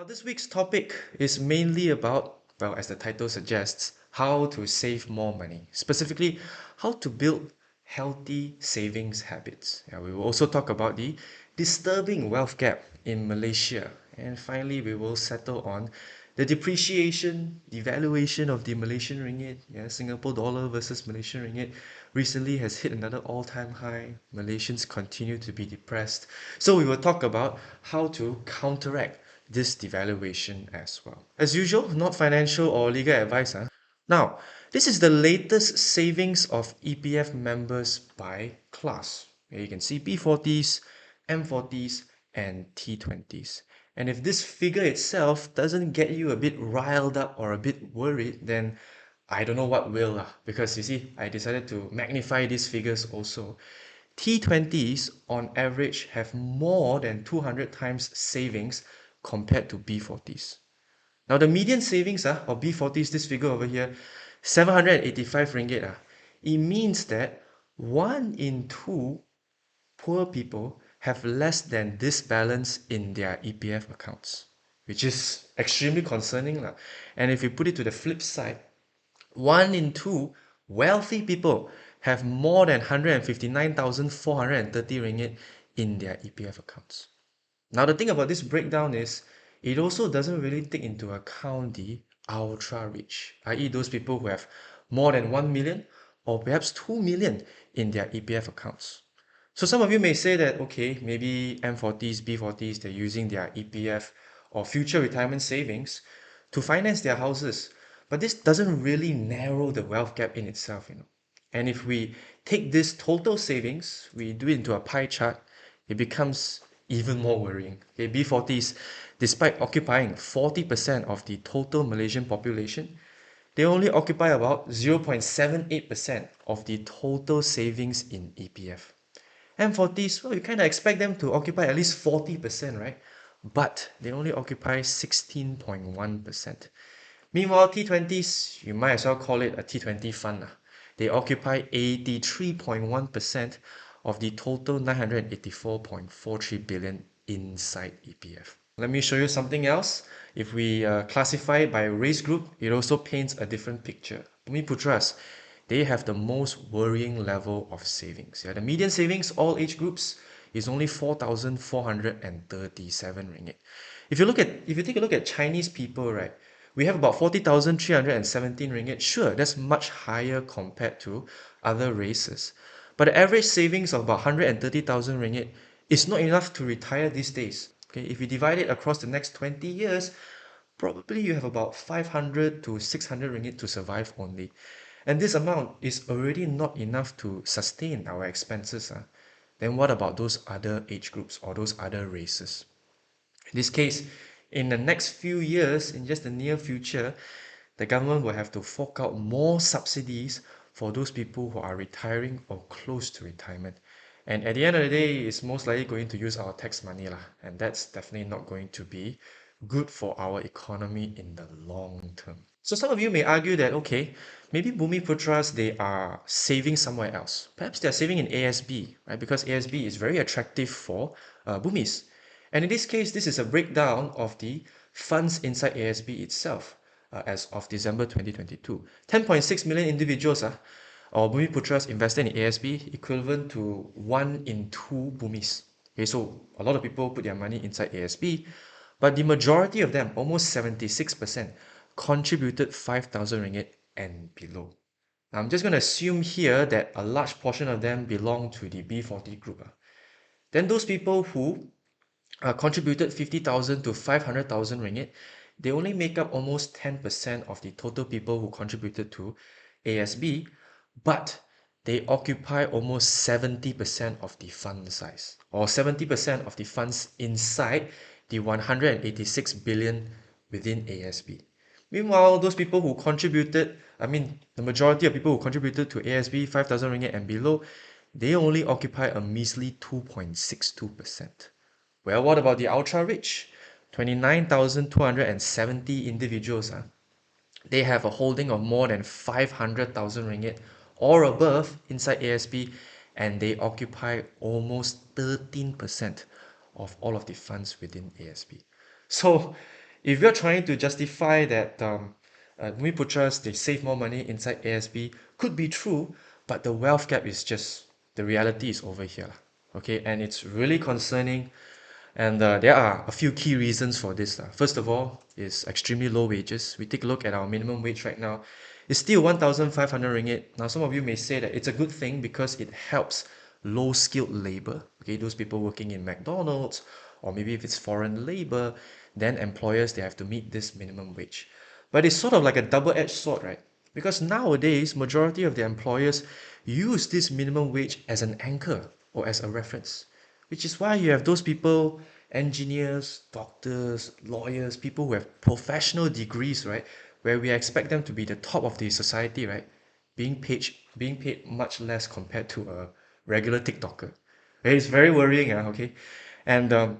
Now, this week's topic is mainly about, well, as the title suggests, how to save more money. Specifically, how to build healthy savings habits. We will also talk about the disturbing wealth gap in Malaysia. And finally, we will settle on the depreciation, devaluation of the Malaysian ringgit. Singapore dollar versus Malaysian ringgit recently has hit another all-time high. Malaysians continue to be depressed. So we will talk about how to counteract this devaluation as well. As usual, not financial or legal advice. Now, this is the latest savings of EPF members by class. Here you can see B40s, M40s, and T20s. And if this figure itself doesn't get you a bit riled up or a bit worried, then I don't know what will, because you see, I decided to magnify these figures also. T20s on average have more than 200 times savings compared to B40s. Now the median savings of B40s, this figure over here, 785 ringgit. It means that 1 in 2 poor people have less than this balance in their EPF accounts, which is extremely concerning. And if you put it to the flip side, 1 in 2 wealthy people have more than 159,430 ringgit in their EPF accounts. Now the thing about this breakdown is it also doesn't really take into account the ultra rich, i.e. those people who have more than 1 million or perhaps 2 million in their EPF accounts. So some of you may say that, okay, maybe M40s, B40s, they're using their EPF or future retirement savings to finance their houses. But this doesn't really narrow the wealth gap in itself. And if we take this total savings, we do it into a pie chart, it becomes even more worrying. Okay, B40s, despite occupying 40% of the total Malaysian population, they only occupy about 0.78% of the total savings in EPF. M40s, well, you kind of expect them to occupy at least 40%, right? But they only occupy 16.1%. Meanwhile, T20s, you might as well call it a T20 fund. They occupy 83.1% of the total 984.43 billion inside EPF. Let me show you something else. If we classify it by race group, it also paints a different picture. Bumiputeras, they have the most worrying level of savings. The median savings, all age groups, is only 4,437 ringgit. If you take a look at Chinese people, right, we have about 40,317 ringgit. Sure, that's much higher compared to other races. But the average savings of about 130,000 ringgit is not enough to retire these days. Okay, if you divide it across the next 20 years, probably you have about 500 to 600 ringgit to survive only. And this amount is already not enough to sustain our expenses. Then what about those other age groups or those other races? In this case, in the next few years, in just the near future, the government will have to fork out more subsidies for those people who are retiring or close to retirement. And at the end of the day, it's most likely going to use our tax money, and that's definitely not going to be good for our economy in the long term. So some of you may argue that, okay, maybe Bumiputras, they are saving somewhere else. Perhaps they're saving in ASB, right? Because ASB is very attractive for Bumis. And in this case, this is a breakdown of the funds inside ASB itself as of December 2022. 10.6 million individuals or Bumiputras invested in ASB, equivalent to 1 in 2 Bumis. Okay, so a lot of people put their money inside ASB, but the majority of them, almost 76%, contributed 5,000 ringgit and below. Now, I'm just going to assume here that a large portion of them belong to the B40 group. Then those people who contributed 50,000 to 500,000 ringgit, they only make up almost 10% of the total people who contributed to ASB, but they occupy almost 70% of the fund size, or 70% of the funds inside the 186 billion within ASB. Meanwhile, those people who contributed, the majority of people who contributed to ASB 5,000 ringgit and below, they only occupy a measly 2.62%. Well, what about the ultra rich? 29,270 individuals. They have a holding of more than 500,000 ringgit or above inside ASB, and they occupy almost 13% of all of the funds within ASB. So If you're trying to justify that Bumiputeras, they save more money inside ASB, could be true, but the wealth gap is just, the reality is over here. Okay, and it's really concerning, and there are a few key reasons for this. First of all, is extremely low wages. We take a look at our minimum wage right now. It's still 1,500 ringgit. Now, some of you may say that it's a good thing because it helps low skilled labor. Okay, those people working in McDonald's, or maybe if it's foreign labor, then employers, they have to meet this minimum wage. But it's sort of like a double-edged sword, right? Because nowadays, majority of the employers use this minimum wage as an anchor or as a reference, which is why you have those people, engineers, doctors, lawyers, people who have professional degrees, right? Where we expect them to be the top of the society, right? Being paid much less compared to a regular TikToker. It's very worrying, okay? And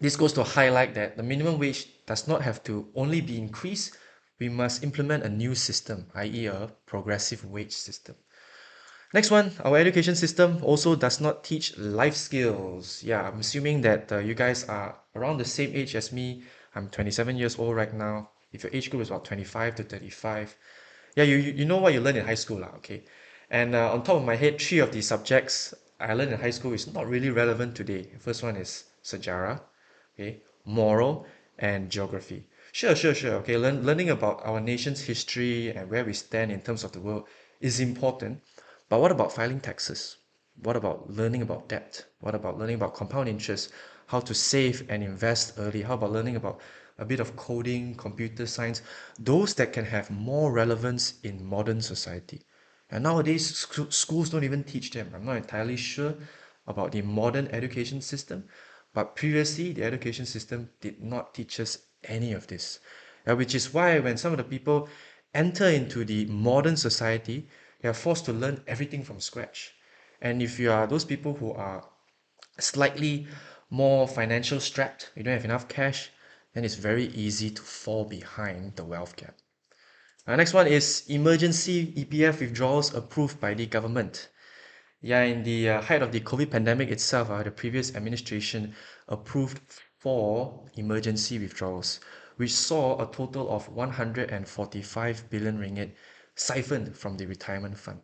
this goes to highlight that the minimum wage does not have to only be increased. We must implement a new system, i.e. a progressive wage system. Next one, our education system also does not teach life skills. Yeah, I'm assuming that you guys are around the same age as me. I'm 27 years old right now. If your age group is about 25 to 35, yeah, you know what you learn in high school, okay? And on top of my head, three of the subjects I learned in high school is not really relevant today. First one is sejarah, okay, moral, and geography. Sure. Okay, learning about our nation's history and where we stand in terms of the world is important. But what about filing taxes? What about learning about debt? What about learning about compound interest? How to save and invest early? How about learning about a bit of coding, computer science? Those that can have more relevance in modern society. And nowadays, schools don't even teach them. I'm not entirely sure about the modern education system, but previously, the education system did not teach us any of this. Which is why when some of the people enter into the modern society, they are forced to learn everything from scratch. And if you are those people who are slightly more financial strapped, you don't have enough cash, then it's very easy to fall behind the wealth gap. Next one is emergency EPF withdrawals approved by the government. Yeah, in the height of the COVID pandemic itself, the previous administration approved 4 emergency withdrawals, which saw a total of 145 billion ringgit siphoned from the retirement fund.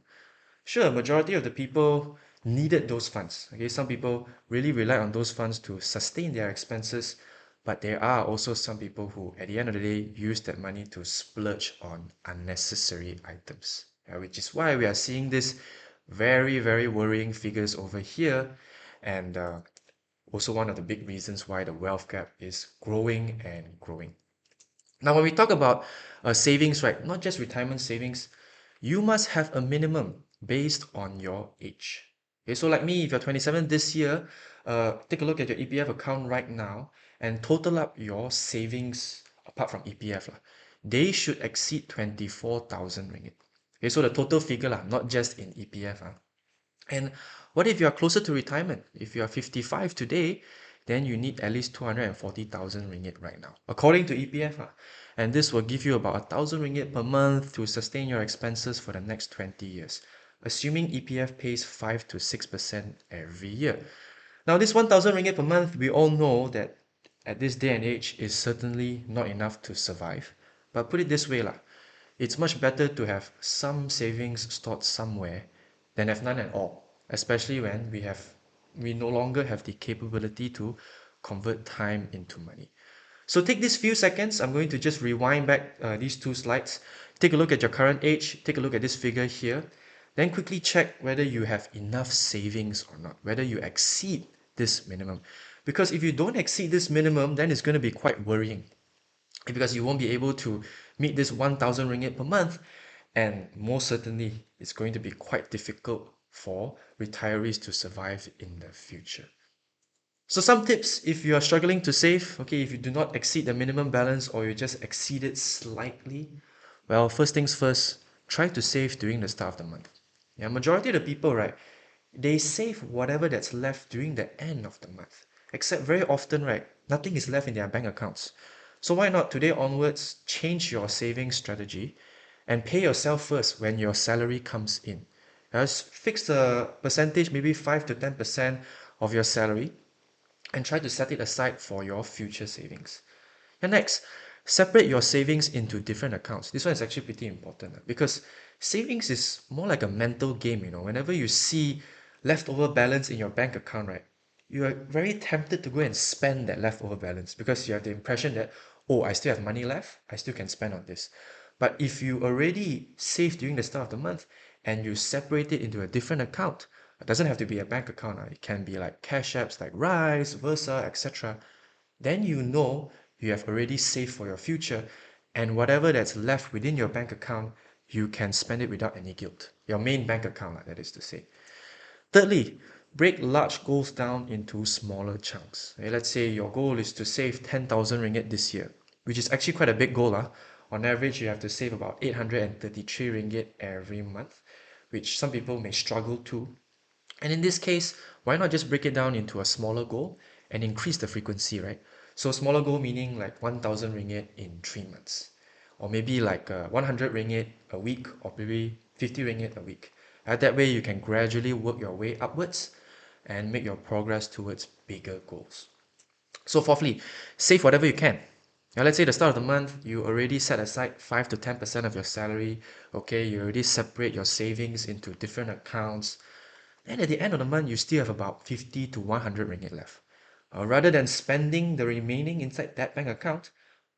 Sure, majority of the people needed those funds. Okay, some people really rely on those funds to sustain their expenses, but there are also some people who, at the end of the day, use that money to splurge on unnecessary items. Which is why we are seeing this very worrying figures over here, and also one of the big reasons why the wealth gap is growing and growing. Now, when we talk about savings, right, not just retirement savings, you must have a minimum based on your age. Okay, so like me, if you're 27 this year, take a look at your EPF account right now and total up your savings apart from EPF. They should exceed 24,000 ringgit. Okay, so the total figure, not just in EPF. And what if you are closer to retirement? If you are 55 today, then you need at least 240,000 ringgit right now, according to EPF. And this will give you about 1,000 ringgit per month to sustain your expenses for the next 20 years, assuming EPF pays 5 to 6% every year. Now, this 1,000 ringgit per month, we all know that at this day and age is certainly not enough to survive. But put it this way, it's much better to have some savings stored somewhere than have none at all, especially when we no longer have the capability to convert time into money. So take these few seconds. I'm going to just rewind back these two slides. Take a look at your current age. Take a look at this figure here. Then quickly check whether you have enough savings or not, whether you exceed this minimum. Because if you don't exceed this minimum, then it's going to be quite worrying, because you won't be able to meet this 1,000 ringgit per month, and most certainly it's going to be quite difficult for retirees to survive in the future. So some tips if you are struggling to save, okay, if you do not exceed the minimum balance or you just exceed it slightly, well, first things first, try to save during the start of the month. Yeah, majority of the people, right, they save whatever that's left during the end of the month. Except very often, right, nothing is left in their bank accounts. So why not today onwards change your saving strategy and pay yourself first when your salary comes in. Just fix the percentage, maybe 5 to 10% of your salary, and try to set it aside for your future savings. And next, separate your savings into different accounts. This one is actually pretty important because savings is more like a mental game, Whenever you see leftover balance in your bank account, right, you are very tempted to go and spend that leftover balance because you have the impression that, oh, I still have money left, I still can spend on this. But if you already save during the start of the month and you separate it into a different account, it doesn't have to be a bank account. It can be like cash apps like Rise, Versa, etc. Then you know you have already saved for your future, and whatever that's left within your bank account, you can spend it without any guilt. Your main bank account, that is to say. Thirdly, break large goals down into smaller chunks. Let's say your goal is to save 10,000 ringgit this year, which is actually quite a big goal. On average, you have to save about 833 ringgit every month, which some people may struggle to. And in this case, why not just break it down into a smaller goal and increase the frequency, right? So smaller goal meaning like 1,000 ringgit in 3 months, or maybe like 100 ringgit a week, or maybe 50 ringgit a week. That way you can gradually work your way upwards and make your progress towards bigger goals. So fourthly, save whatever you can. Now let's say the start of the month, you already set aside 5 to 10% of your salary. Okay, you already separate your savings into different accounts. Then at the end of the month, you still have about 50 to 100 ringgit left. Rather than spending the remaining inside that bank account,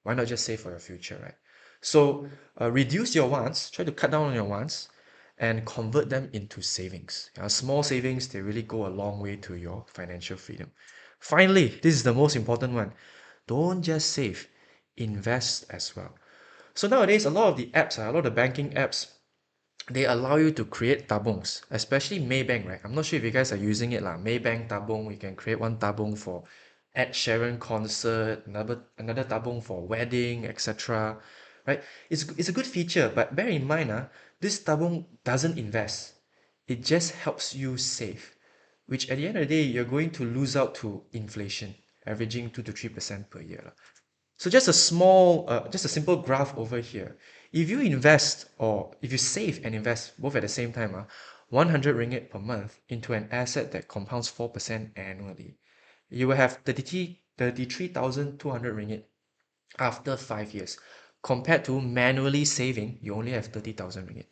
why not just save for your future, right? So reduce your wants, try to cut down on your wants, and convert them into savings. Small savings, they really go a long way to your financial freedom. Finally, this is the most important one. Don't just save, invest as well. So nowadays, a lot of the apps, a lot of the banking apps, they allow you to create tabungs, especially Maybank, right? I'm not sure if you guys are using it lah. Maybank tabung, you can create one tabung for Ed Sheeran concert, another tabung for wedding, etc. Right? It's a good feature, but bear in mind, this tabung doesn't invest. It just helps you save, which at the end of the day, you're going to lose out to inflation, averaging 2 to 3% per year. So just a simple graph over here. If you invest or if you save and invest both at the same time, 100 ringgit per month into an asset that compounds 4% annually, you will have 33,200 ringgit after 5 years. Compared to manually saving, you only have 30,000 ringgit.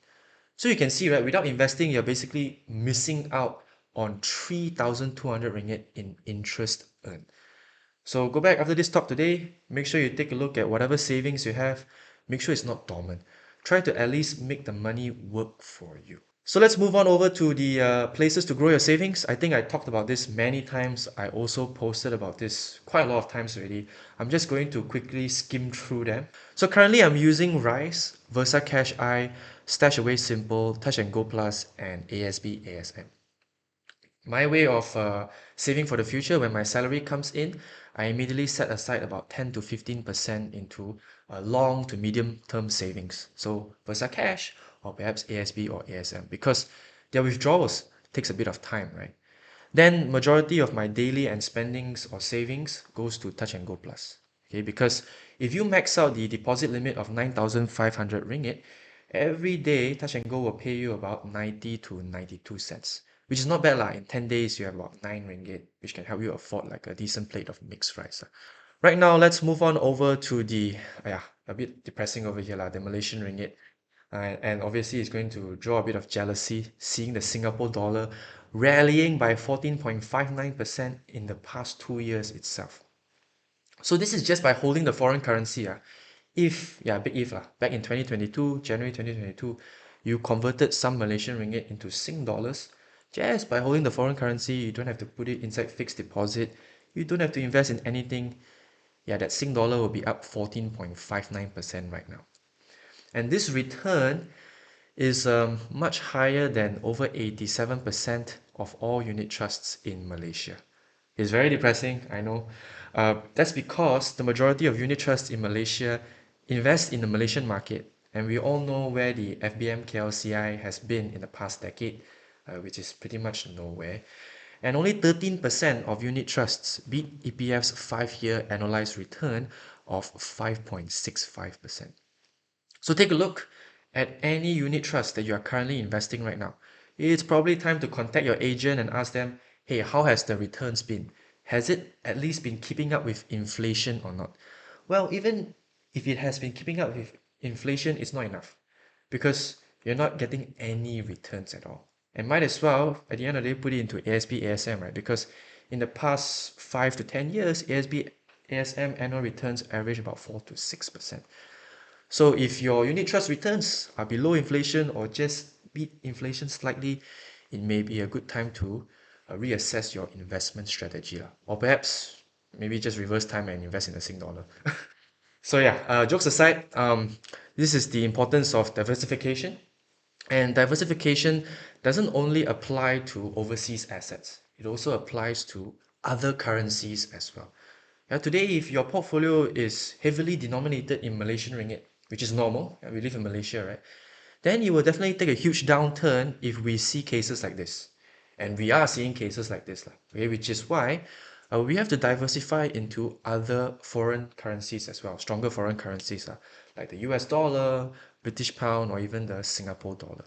So you can see, right, without investing, you're basically missing out on 3,200 ringgit in interest earned. So go back after this talk today, make sure you take a look at whatever savings you have, make sure it's not dormant. Try to at least make the money work for you. So let's move on over to the places to grow your savings. I think I talked about this many times. I also posted about this quite a lot of times already. I'm just going to quickly skim through them. So currently I'm using Rise, Versa Cash I, Stash Away Simple, Touch and Go Plus, and ASB ASM. My way of saving for the future, when my salary comes in, I immediately set aside about 10 to 15% into long to medium term savings. So Versa Cash or perhaps ASB or ASM, because their withdrawals takes a bit of time, right? Then majority of my daily and spendings or savings goes to Touch and Go Plus. Okay, because if you max out the deposit limit of 9,500 ringgit, every day Touch and Go will pay you about 90 to 92 cents, which is not bad lah. In 10 days, you have about 9 ringgit, which can help you afford like a decent plate of mixed rice. Right now, let's move on over to the, a bit depressing over here lah, the Malaysian ringgit. And obviously, it's going to draw a bit of jealousy seeing the Singapore dollar rallying by 14.59% in the past 2 years itself. So this is just by holding the foreign currency. Big if back in 2022, January 2022, you converted some Malaysian ringgit into Sing dollars. Just by holding the foreign currency, you don't have to put it inside fixed deposit. You don't have to invest in anything. That Sing dollar will be up 14.59% right now. And this return is much higher than over 87% of all unit trusts in Malaysia. It's very depressing, I know. That's because the majority of unit trusts in Malaysia invest in the Malaysian market, and we all know where the FBM KLCI has been in the past decade, which is pretty much nowhere. And only 13% of unit trusts beat EPF's 5-year annualized return of 5.65%. So take a look at any unit trust that you are currently investing right now. It's probably time to contact your agent and ask them, hey, how has the returns been? Has it at least been keeping up with inflation or not? Well, even if it has been keeping up with inflation, it's not enough because you're not getting any returns at all. And might as well, at the end of the day, put it into ASB, ASM, right? Because in the past 5 to 10 years, ASB, ASM annual returns average about 4 to 6%. So if your unit trust returns are below inflation or just beat inflation slightly, it may be a good time to reassess your investment strategy lah. Or perhaps maybe just reverse time and invest in the Sing dollar. So yeah, jokes aside, this is the importance of diversification. And diversification doesn't only apply to overseas assets. It also applies to other currencies as well. Now, today, if your portfolio is heavily denominated in Malaysian ringgit, which is normal, we live in Malaysia, right? Then you will definitely take a huge downturn if we see cases like this. And we are seeing cases like this, okay? Which is why we have to diversify into other foreign currencies as well, stronger foreign currencies, like the US dollar, British pound, or even the Singapore dollar.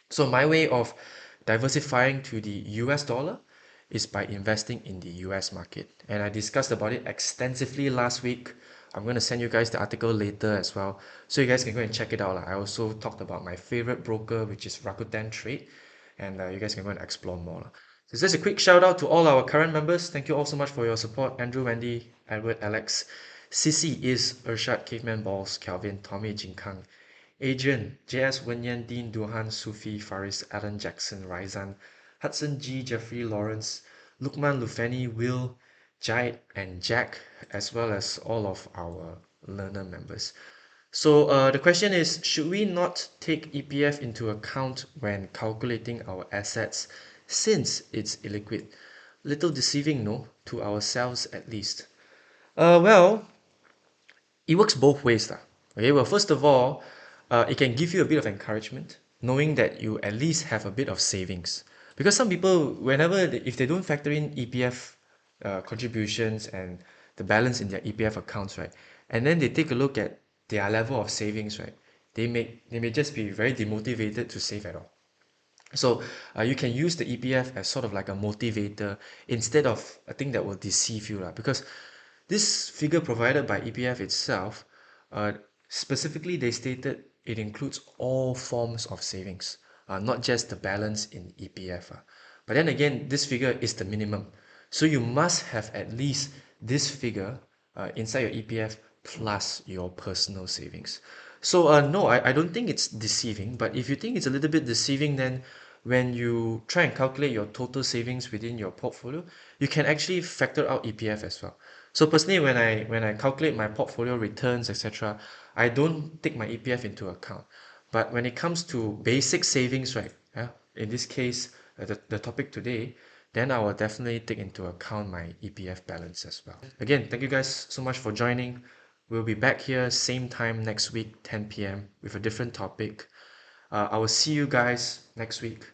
So my way of diversifying to the US dollar is by investing in the US market. And I discussed about it extensively last week. I'm going to send you guys the article later as well, so you guys can go and check it out. I also talked about my favorite broker, which is Rakuten Trade, and you guys can go and explore more. So just a quick shout out to all our current members. Thank you all so much for your support. Andrew, Wendy, Edward, Alex, Sissy, Is, Urshad, Caveman Balls, Calvin, Tommy, Jinkang, Adrian, JS, Wenyan, Dean, Duhan, Sufi, Faris, Alan Jackson, Raizan, Hudson G, Jeffrey, Lawrence, Lukman, Lufeni, Will, Jai, and Jack, as well as all of our learner members. So the question is, should we not take EPF into account when calculating our assets since it's illiquid? Little deceiving, no, to ourselves at least. Well, it works both ways. Okay, well, first of all, it can give you a bit of encouragement, knowing that you at least have a bit of savings. Because some people, if they don't factor in EPF contributions and the balance in their EPF accounts, right, and then they take a look at their level of savings, right, they may just be very demotivated to save at all. So you can use the EPF as sort of like a motivator instead of a thing that will deceive you, because this figure provided by EPF itself, specifically they stated it includes all forms of savings, not just the balance in EPF. But then again, this figure is the minimum. So you must have at least this figure inside your EPF plus your personal savings. So no, I don't think it's deceiving, but if you think it's a little bit deceiving, then when you try and calculate your total savings within your portfolio, you can actually factor out EPF as well. So personally, when I calculate my portfolio returns, etc., I don't take my EPF into account. But when it comes to basic savings, right, yeah, in this case, the topic today, then I will definitely take into account my EPF balance as well. Again, thank you guys so much for joining. We'll be back here same time next week, 10 p.m. with a different topic. I will see you guys next week.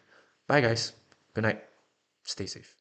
Bye, guys. Good night. Stay safe.